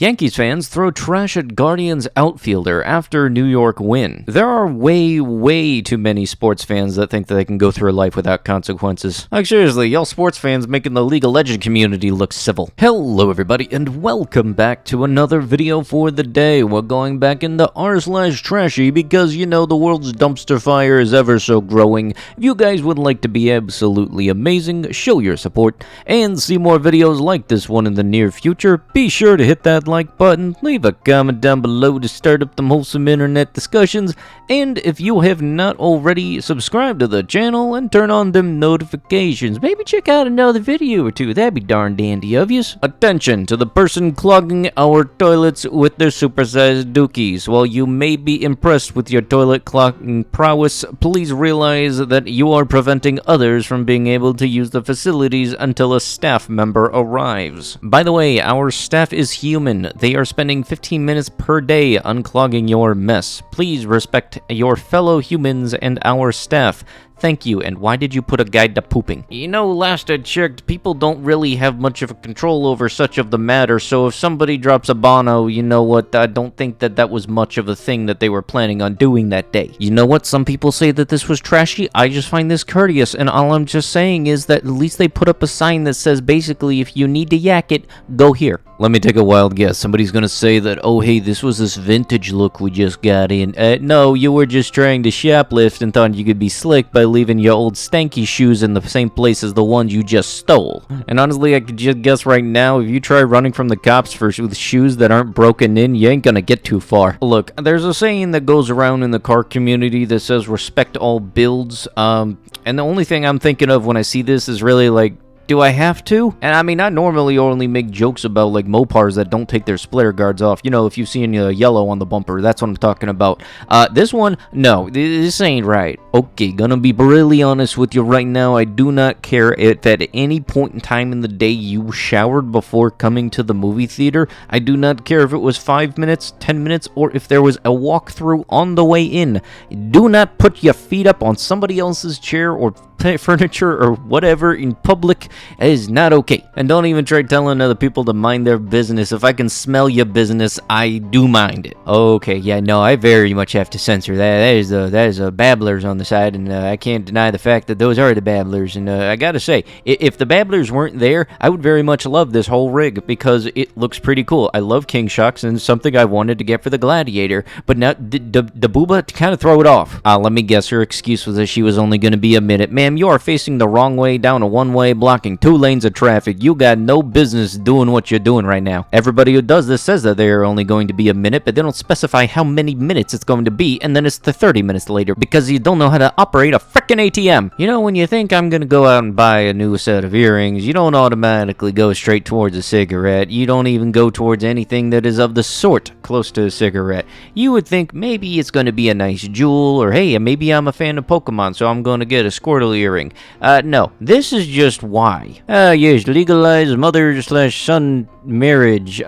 Yankees fans throw trash at Guardians outfielder after New York win. There are way too many sports fans that think that they can go through life without consequences. Like seriously, y'all sports fans making the League of Legends community look civil. Hello everybody and welcome back to another video for the day. We're going back into r/Trashy because you know the world's dumpster fire is ever so growing. If you guys would like to be absolutely amazing, show your support, and see more videos like this one in the near future, be sure to hit that like button, leave a comment down below to start up them wholesome internet discussions, and if you have not already, subscribe to the channel and turn on them notifications. Maybe check out another video or two, that'd be darn dandy of yous. Attention to the person clogging our toilets with their supersized dookies. While you may be impressed with your toilet clogging prowess, please realize that you are preventing others from being able to use the facilities until a staff member arrives. By the way, our staff is human. They are spending 15 minutes per day unclogging your mess. Please respect your fellow humans and our staff. Thank you, and why did you put a guide to pooping? You know, last I checked, people don't really have much of a control over such of the matter, so if somebody drops a bono, you know what, I don't think that that was much of a thing that they were planning on doing that day. You know what, some people say that this was trashy, I just find this courteous, and all I'm just saying is that at least they put up a sign that says basically, if you need to yak it, go here. Let me take a wild guess. Somebody's gonna say that, oh hey, this was this vintage look we just got in. No, you were just trying to shoplift and thought you could be slick by leaving your old stanky shoes in the same place as the ones you just stole. And honestly, I could just guess right now, if you try running from the cops with shoes that aren't broken in, you ain't gonna get too far. Look, there's a saying that goes around in the car community that says respect all builds, and the only thing I'm thinking of when I see this is really like, do I have to? And I mean, I normally only make jokes about like Mopars that don't take their splitter guards off. You know, if you've seen yellow on the bumper, that's what I'm talking about. This one, no, this ain't right. Okay, gonna be really honest with you right now. I do not care if at any point in time in the day you showered before coming to the movie theater. I do not care if it was 5 minutes, 10 minutes, or if there was a walkthrough on the way in. Do not put your feet up on somebody else's chair or furniture or whatever in public. It is not okay. And don't even try telling other people to mind their business. If I can smell your business, I do mind it. Okay, yeah, no, I very much have to censor that. That is babblers on the side, and I can't deny the fact that those are the babblers. And I gotta say, if the babblers weren't there, I would very much love this whole rig because it looks pretty cool. I love King Shocks, and it's something I wanted to get for the Gladiator, but now the booba kind of throw it off. Let me guess, her excuse was that she was only gonna be a minute. Ma'am, you are facing the wrong way down a one-way, blocking 2 lanes of traffic. You got no business doing what you're doing right now. Everybody who does this says that they're only going to be a minute, but they don't specify how many minutes it's going to be, and then it's the 30 minutes later because you don't know how to operate a frickin' ATM. You know, when you think I'm gonna go out and buy a new set of earrings, you don't automatically go straight towards a cigarette. You don't even go towards anything that is of the sort close to a cigarette. You would think maybe it's gonna be a nice jewel, or hey, maybe I'm a fan of Pokemon, so I'm gonna get a Squirtle earring. No, this is just why. Yes, legalize mother/son marriage.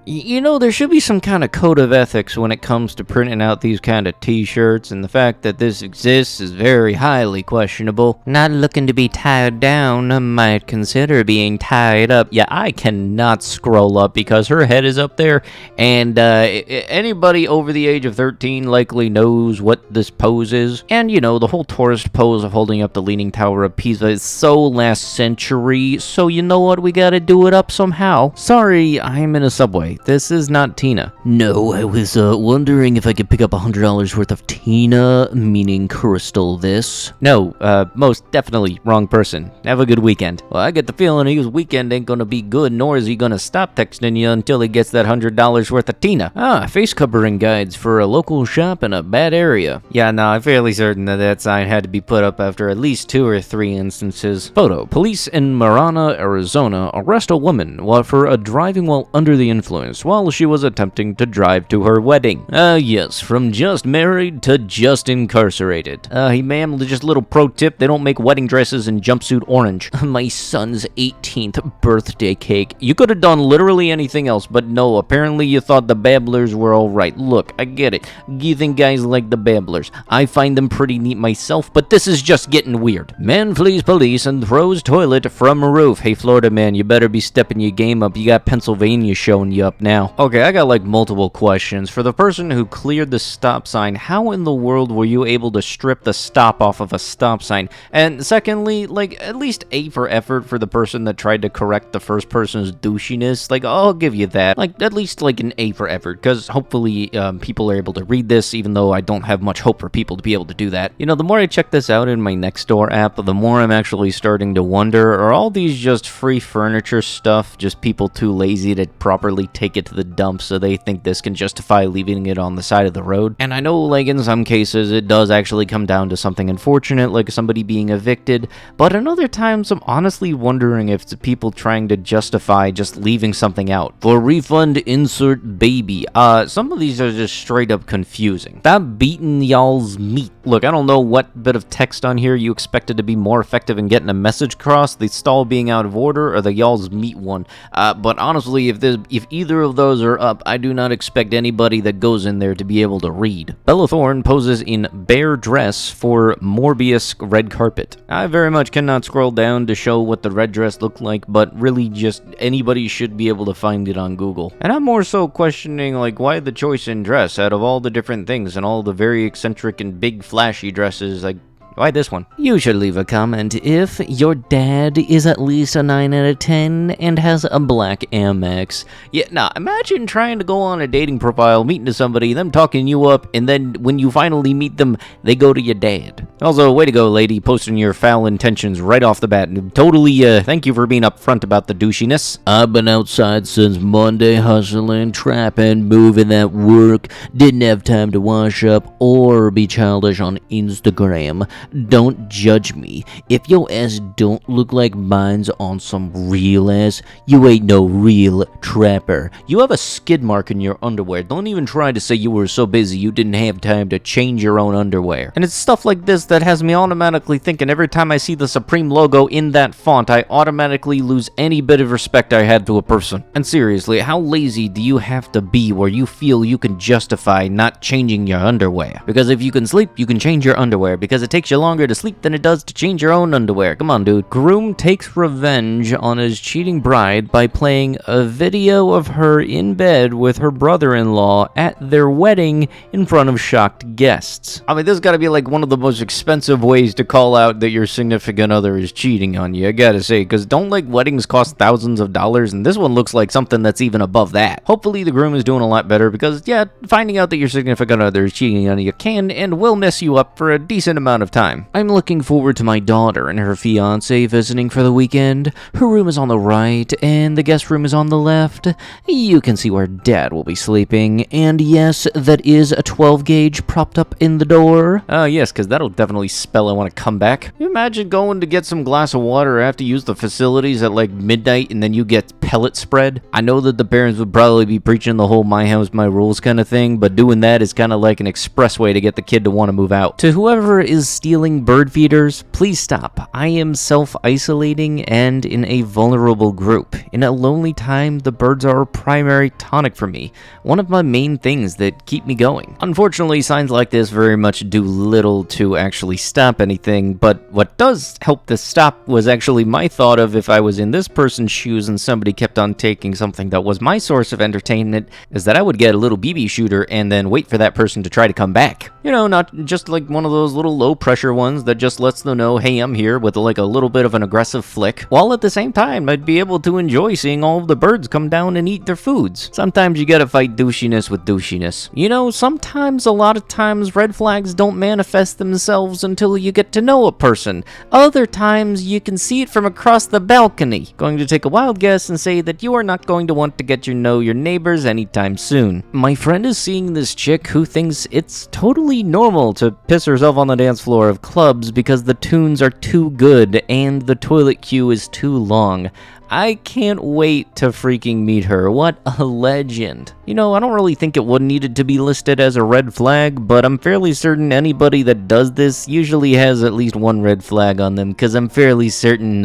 You know, there should be some kind of code of ethics when it comes to printing out these kind of t-shirts, and the fact that this exists is very highly questionable. Not looking to be tied down, might consider being tied up. Yeah, I cannot scroll up because her head is up there, and anybody over the age of 13 likely knows what this pose is. And you know, the whole tourist pose of holding up the Leaning Tower of Pisa is so last century, so you know what, we gotta do it up somehow. Sorry, I'm in a subway. This is not Tina. No, I was wondering if I could pick up $100 worth of Tina, meaning Crystal this. No, most definitely wrong person. Have a good weekend. Well, I get the feeling his weekend ain't gonna be good, nor is he gonna stop texting you until he gets that $100 worth of Tina. Face covering guides for a local shop in a bad area. Yeah, no, I'm fairly certain that that sign had to be put up after at least 2 or 3 instances. Photo. Police in Marana, Arizona arrest a woman for driving while under the influence while she was attempting to drive to her wedding. Yes, from just married to just incarcerated. Hey ma'am, just a little pro tip, they don't make wedding dresses in jumpsuit orange. My son's 18th birthday cake. You could have done literally anything else, but no, apparently you thought the babblers were alright. Look, I get it. You think guys like the babblers. I find them pretty neat myself, but this is just getting weird. Man flees police and throws toilet from a roof. Hey Florida man, you better be stepping your game up. You got Pennsylvania showing you up. up now. Okay, I got like multiple questions. For the person who cleared the stop sign, how in the world were you able to strip the stop off of a stop sign? And secondly, like, at least A for effort for the person that tried to correct the first person's douchiness. Like, I'll give you that. Like, at least like an A for effort, because hopefully people are able to read this, even though I don't have much hope for people to be able to do that. You know, the more I check this out in my Nextdoor app, the more I'm actually starting to wonder, are all these just free furniture stuff, just people too lazy to properly take it to the dump, so they think this can justify leaving it on the side of the road? And I know, like, in some cases, it does actually come down to something unfortunate, like somebody being evicted, but in other times, I'm honestly wondering if it's people trying to justify just leaving something out. For refund, insert baby. Some of these are just straight up confusing. Stop beating y'all's meat. Look, I don't know what bit of text on here you expected to be more effective in getting a message across, the stall being out of order or the y'all's meat one. But honestly, if either of those are up, I do not expect anybody that goes in there to be able to read. Bella Thorne poses in bare dress for Morbius red carpet. I very much cannot scroll down to show what the red dress looked like, but really just anybody should be able to find it on Google. And I'm more so questioning, like, why the choice in dress out of all the different things and all the very eccentric and big flashy dresses, like, why this one? You should leave a comment if your dad is at least a 9 out of 10 and has a black Amex. Yeah, nah, imagine trying to go on a dating profile, meeting to somebody, them talking you up, and then when you finally meet them, they go to your dad. Also, way to go, lady, posting your foul intentions right off the bat. And totally, thank you for being upfront about the douchiness. I've been outside since Monday hustling, trapping, moving at work, didn't have time to wash up or be childish on Instagram. Don't judge me. If your ass don't look like mine's on some real ass, you ain't no real trapper. You have a skid mark in your underwear. Don't even try to say you were so busy you didn't have time to change your own underwear. And it's stuff like this that has me automatically thinking every time I see the Supreme logo in that font, I automatically lose any bit of respect I had to a person. And seriously, how lazy do you have to be where you feel you can justify not changing your underwear? Because if you can sleep, you can change your underwear, because it takes you longer to sleep than it does to change your own underwear. Come on, dude. Groom takes revenge on his cheating bride by playing a video of her in bed with her brother-in-law at their wedding in front of shocked guests. I mean, this has got to be like one of the most expensive ways to call out that your significant other is cheating on you, I gotta say, because don't like weddings cost thousands of dollars, and this one looks like something that's even above that. Hopefully the groom is doing a lot better, because yeah, finding out that your significant other is cheating on you can and will mess you up for a decent amount of time. I'm looking forward to my daughter and her fiancé visiting for the weekend. Her room is on the right, and the guest room is on the left. You can see where Dad will be sleeping, and yes, that is a 12 gauge propped up in the door. Yes, because that'll definitely spell I want to come back. Can you imagine going to get some glass of water or have to use the facilities at like midnight and then you get pellet spread? I know that the parents would probably be preaching the whole my house, my rules kind of thing, but doing that is kind of like an express way to get the kid to want to move out. To whoever is stealing bird feeders, please stop. I am self-isolating and in a vulnerable group. In a lonely time, the birds are a primary tonic for me, one of my main things that keep me going. Unfortunately, signs like this very much do little to actually stop anything, but what does help this stop was actually my thought of if I was in this person's shoes and somebody kept on taking something that was my source of entertainment, is that I would get a little BB shooter and then wait for that person to try to come back. You know, not just like one of those little low pressure ones that just lets them know, hey, I'm here, with like a little bit of an aggressive flick, while at the same time I'd be able to enjoy seeing all of the birds come down and eat their foods. Sometimes you gotta fight douchiness with douchiness. You know, sometimes, a lot of times, red flags don't manifest themselves until you get to know a person. Other times, you can see it from across the balcony. Going to take a wild guess and say that you are not going to want to get to know your neighbors anytime soon. My friend is seeing this chick who thinks it's totally normal to piss herself on the dance floor of clubs because the tunes are too good and the toilet queue is too long. I can't wait to freaking meet her. What a legend. You know, I don't really think it would needed to be listed as a red flag, but I'm fairly certain anybody that does this usually has at least one red flag on them, because I'm fairly certain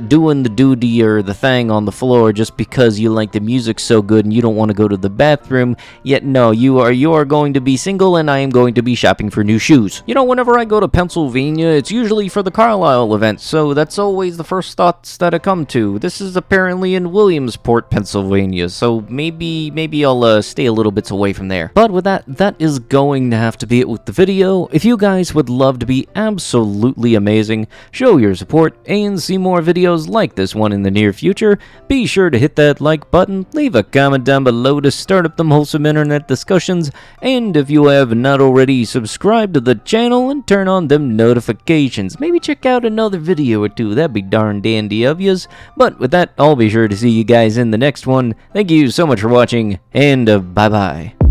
doing the duty or the thing on the floor just because you like the music so good and you don't want to go to the bathroom, yet no, you are going to be single and I am going to be shopping for new shoes. You know, whenever I go to Pennsylvania, it's usually for the Carlisle event, so that's always the first thoughts that I come to. this is apparently in Williamsport, Pennsylvania, so maybe I'll stay a little bit away from there. But with that is going to have to be it with the video. If you guys would love to be absolutely amazing, show your support, and see more videos like this one in the near future, be sure to hit that like button, leave a comment down below to start up them wholesome internet discussions, and if you have not already, subscribe to the channel and turn on them notifications. Maybe check out another video or two, that'd be darn dandy of yous. But with that, I'll be sure to see you guys in the next one. Thank you so much for watching, and bye-bye.